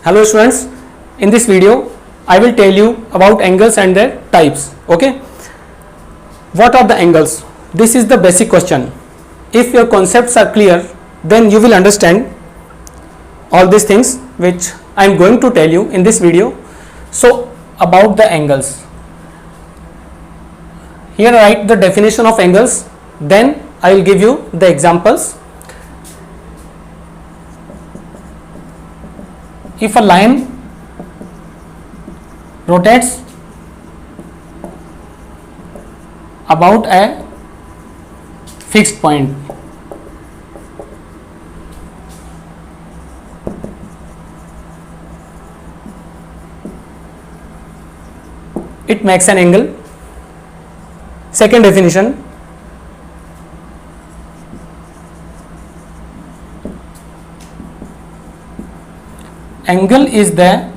Hello students, in this video I will tell you about angles and their types. Okay, what are the angles? This is the basic question. If your concepts are clear, then you will understand all these things which I am going to tell you in this video. So about the angles, here I write the definition of angles, then I will give you the examples. If a line rotates about a fixed point, it makes an angle. Second definition, angle is the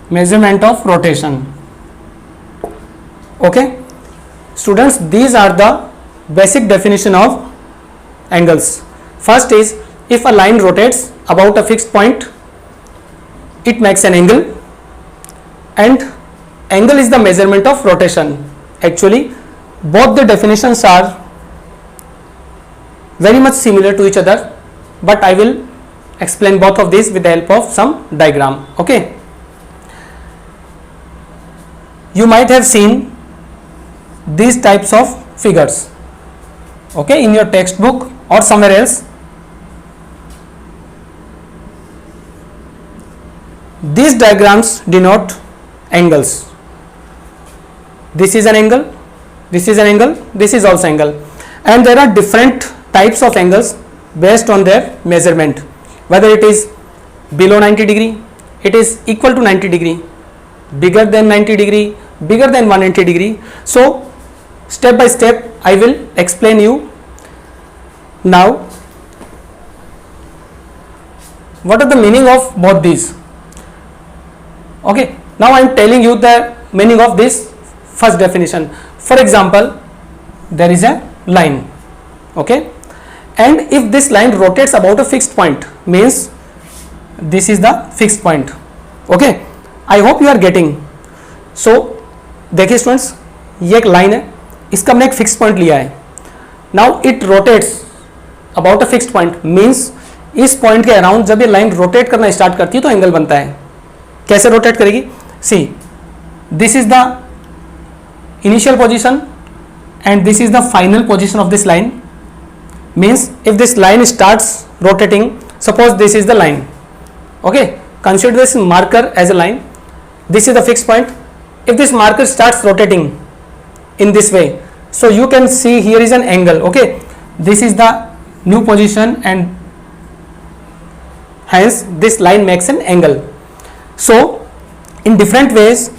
measurement of rotation. Okay, students, these are the basic definition of angles. First is, if a line rotates about a fixed point, it makes an angle, and angle is the measurement of rotation. Actually, both the definitions are very much similar to each other, but I will explain both of these with the help of some diagram. Okay, you might have seen these types of figures, okay, in your textbook or somewhere else. These diagrams denote angles. This is an angle, this is an angle, this is also angle, and there are different types of angles based on their measurement, whether it is below 90 degree, it is equal to 90 degree, bigger than 90 degree, bigger than 180 degree. So step by step I will explain you now what are the meaning of both these. Okay, now I am telling you the meaning of this first definition. For example, there is a line, okay, and if this line rotates about a fixed point, means this is the fixed point. Okay, I hope you are getting. So देखिए students, ये एक line है, इसका हमने एक fix point लिया है. Now it rotates about a fixed point, means इस पॉइंट के अराउंड जब ये लाइन रोटेट करना स्टार्ट करती है तो एंगल बनता है. कैसे रोटेट करेगी? See, this is the initial position and this is the final position of this line. Means if this line starts rotating, suppose this is the line, okay, consider this marker as a line, this is the fixed point. If this marker starts rotating in this way, so you can see here is an angle. Okay, this is the new position and hence this line makes an angle. So in different ways,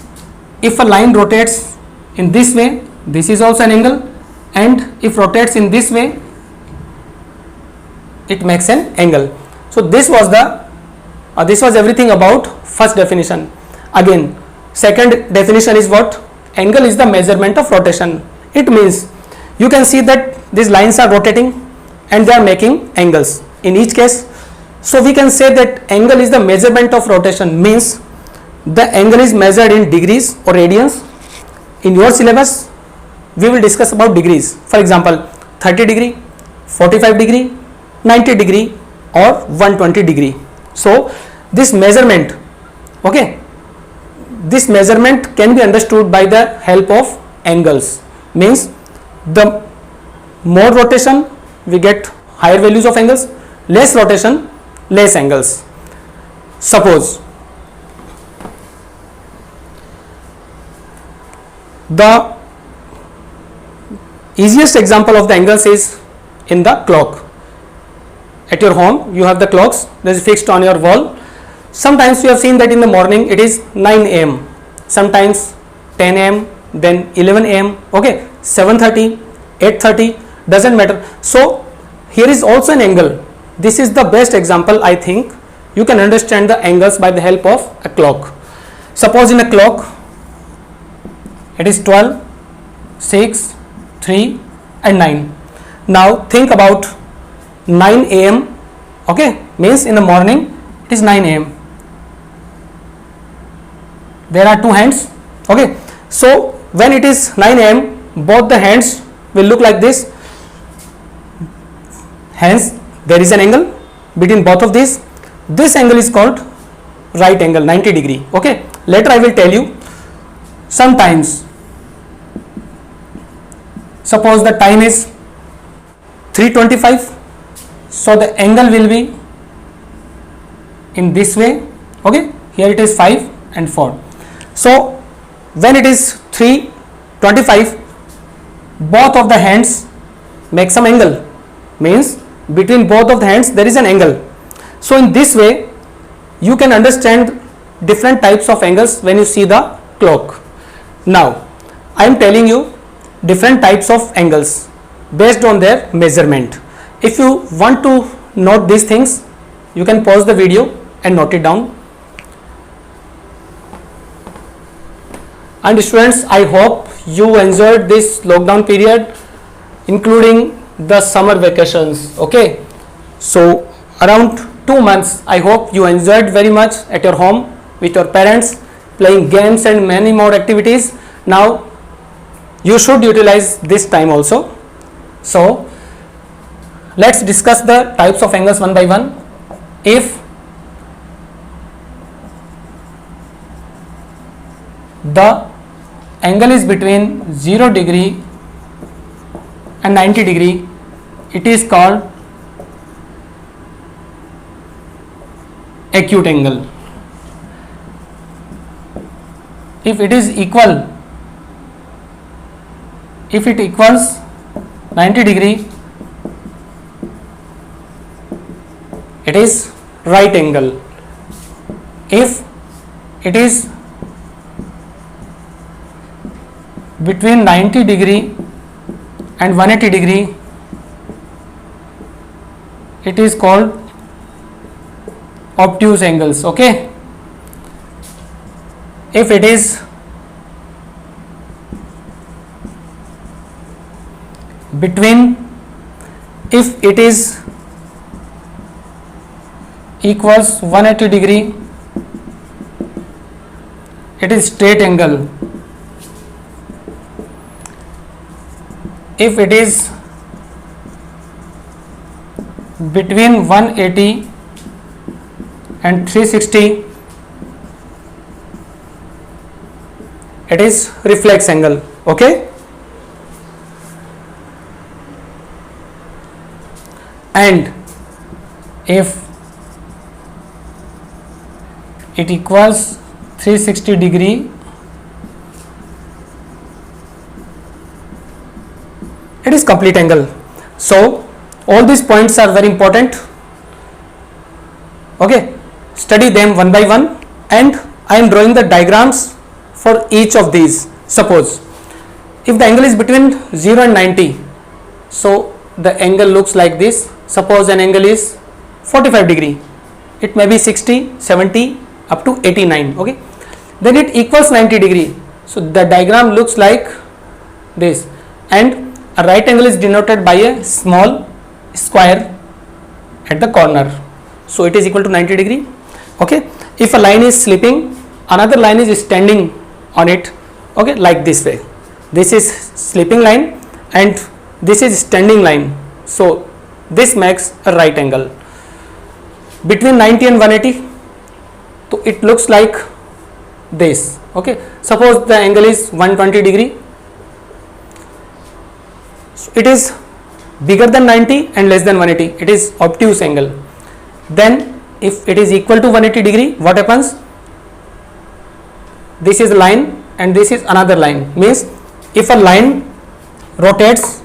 if a line rotates in this way, this is also an angle, and if rotates in this way, it makes an angle. So this was everything about first definition. Again, second definition is what? Angle is the measurement of rotation. It means you can see that these lines are rotating and they are making angles in each case. So we can say that angle is the measurement of rotation, means the angle is measured in degrees or radians. In your syllabus we will discuss about degrees. For example, 30 degree, 45 degree, 90 degree or 120 degree. So this measurement, okay, this measurement can be understood by the help of angles. Means the more rotation we get higher values of angles, less rotation less angles. Suppose the easiest example of the angles is in the clock. At your home you have the clocks that is fixed on your wall. Sometimes you have seen that in the morning it is 9 am, sometimes 10 am, then 11 am, okay, 7:30, 8:30, doesn't matter. So here is also an angle. This is the best example. I think you can understand the angles by the help of a clock. Suppose in a clock it is 12, 6, 3 and 9. Now think about 9 a.m. okay, means in the morning it is 9 a.m. There are two hands, okay. So when it is 9 a.m. both the hands will look like this, hence there is an angle between both of these. This angle is called right angle, 90 degree, okay. Later I will tell you. Sometimes suppose the time is 3:25, so the angle will be in this way, okay. Here it is 5 and 4. So when it is 3:25 both of the hands make some angle, means between both of the hands there is an angle. So in this way you can understand different types of angles when you see the clock. Now I am telling you different types of angles based on their measurement. If you want to note these things, you can pause the video and note it down. And students, I hope you enjoyed this lockdown period, including the summer vacations, okay. So around 2 months I hope you enjoyed very much at your home with your parents, playing games and many more activities. Now you should utilize this time also. So let's discuss the types of angles one by one. If the angle is between 0 degree and 90 degree, it is called acute angle. If it is equal, if it equals 90 degree, it is right angle. If it is between 90 degree and 180 degree, it is called obtuse angles, okay. If it is between, if it is equals 180 degree, it is straight angle. If it is between 180 and 360, it is reflex angle, okay. And if it equals 360 degree, it is complete angle. So all these points are very important, okay. Study them one by one, and I am drawing the diagrams for each of these. Suppose if the angle is between 0 and 90, so the angle looks like this. Suppose an angle is 45 degree, it may be 60, 70 up to 89, okay. Then it equals 90 degree, so the diagram looks like this, and a right angle is denoted by a small square at the corner, so it is equal to 90 degree, okay. If a line is sleeping, another line is standing on it, okay, like this way. This is sleeping line and this is standing line, so this makes a right angle. Between 90 and 180, so it looks like this, okay. Suppose the angle is 120 degree, so it is bigger than 90 and less than 180, it is obtuse angle. Then if it is equal to 180 degree, what happens? This is a line and this is another line, means if a line rotates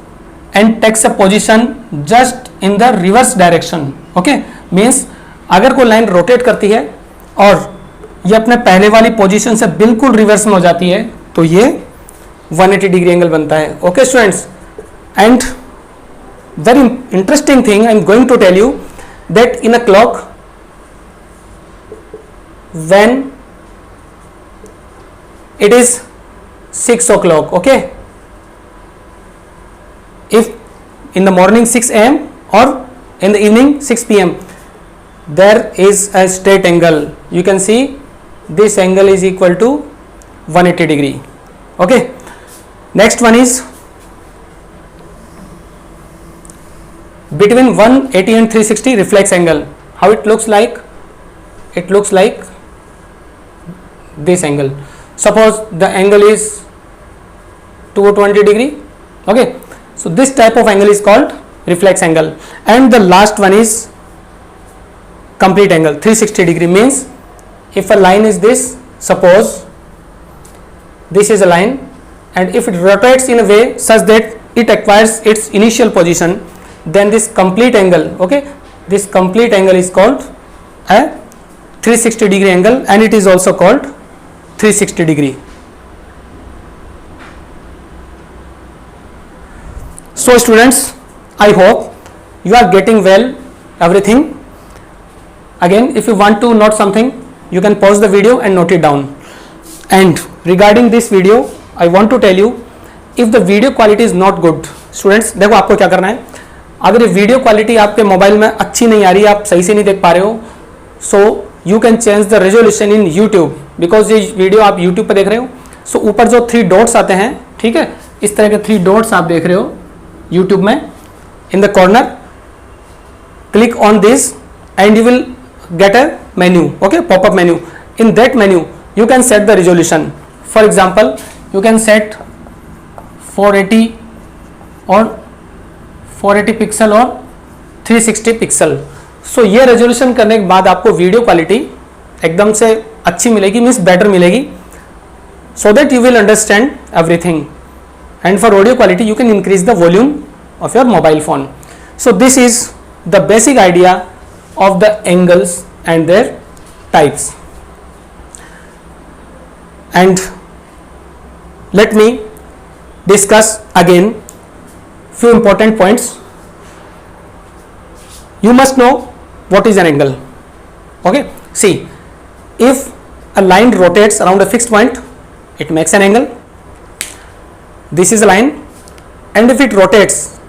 and takes a position just in the reverse direction, okay, means अगर कोई line rotate करती है और ये अपने पहले वाली position से बिल्कुल रिवर्स में हो जाती है, तो ये 180 डिग्री एंगल बनता है, okay students. And very interesting thing I am going to tell you, that in a clock, when it is 6 o'clock, okay, if in the morning 6 a.m. or in the evening 6 p.m. there is a straight angle. You can see this angle is equal to 180 degree. Okay, next one is between 180 and 360 reflex angle. How it looks like? It looks like this angle. Suppose the angle is 220 degree. Okay, so this type of angle is called reflex angle. And the last one is complete angle. 360 degree means if a line is this, suppose this is a line, and if it rotates in a way such that it acquires its initial position, then this complete angle, okay, this complete angle is called a 360 degree angle, and it is also called 360 degree. So students, I hope you are getting well everything. Again, if you want to note something, you can pause the video and note it down. And regarding this video, I want to tell you, if the video quality is not good, students, देखो आपको क्या करना है, अगर ये video quality आपके mobile में अच्छी नहीं आ रही है, आप सही से नहीं देख पा रहे हो, so you can change the resolution in YouTube, because ये वीडियो आप यूट्यूब पर देख रहे हो. सो ऊपर जो 3 डॉट्स आते हैं, ठीक है, इस तरह के 3 डॉट्स आप देख रहे हो यूट्यूब में, in the corner, click on this and you will get a menu, okay, pop-up menu. In that menu you can set the resolution. For example, you can set 480 or 480 pixel or 360 pixel. So ये resolution करने के बाद आपको video quality एकदम से अच्छी मिलेगी, means better मिलेगी, so that you will understand everything. And for audio quality you can increase the volume of your mobile phone. So this is the basic idea of the angles and their types. And let me discuss again few important points. You must know what is an angle. Okay, see, if a line rotates around a fixed point, it makes an angle. This is a line, and if it rotates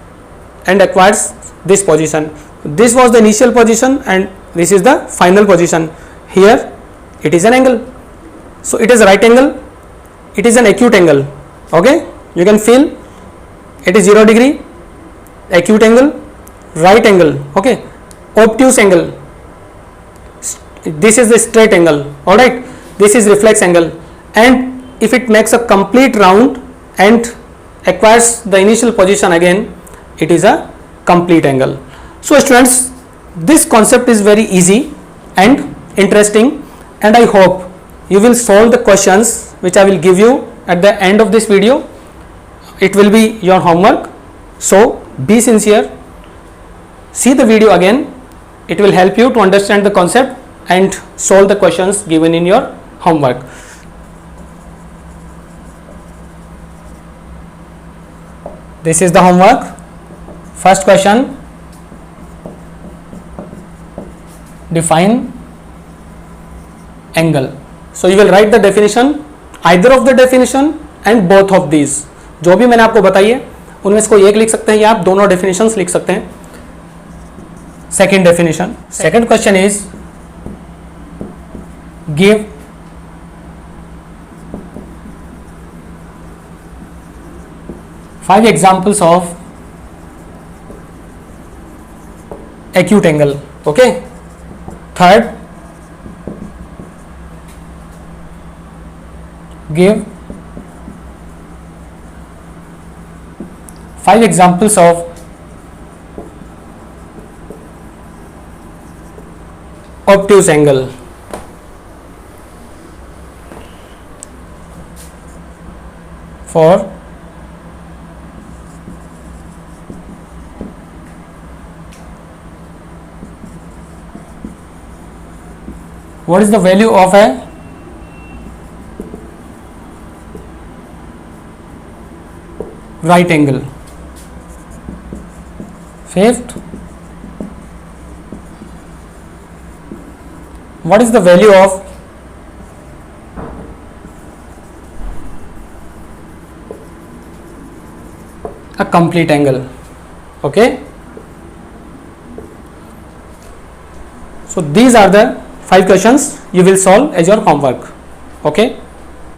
and acquires this position, this was the initial position and this is the final position, here it is an angle. So it is a right angle, it is an acute angle. Okay, you can feel it is 0 degree, acute angle, right angle, okay, obtuse angle, this is the straight angle, all right, this is reflex angle. And if it makes a complete round and acquires the initial position again, it is a complete angle. So students, this concept is very easy and interesting, and I hope you will solve the questions which I will give you at the end of this video. It will be your homework, so be sincere, see the video again, it will help you to understand the concept and solve the questions given in your homework. This is the homework. First question, define angle. So you will write the definition, either of the definition and both of these. जो भी मैंने आपको बताई है उनमें से कोई एक लिख सकते हैं या आप दोनों definitions लिख सकते हैं. Second definition. Second question is, give five examples of acute angle. Okay. Third, give 5 examples of obtuse angle. For what is the value of a right angle? Fifth, what is the value of a complete angle? Okay, so these are the 5 questions you will solve as your homework. Okay.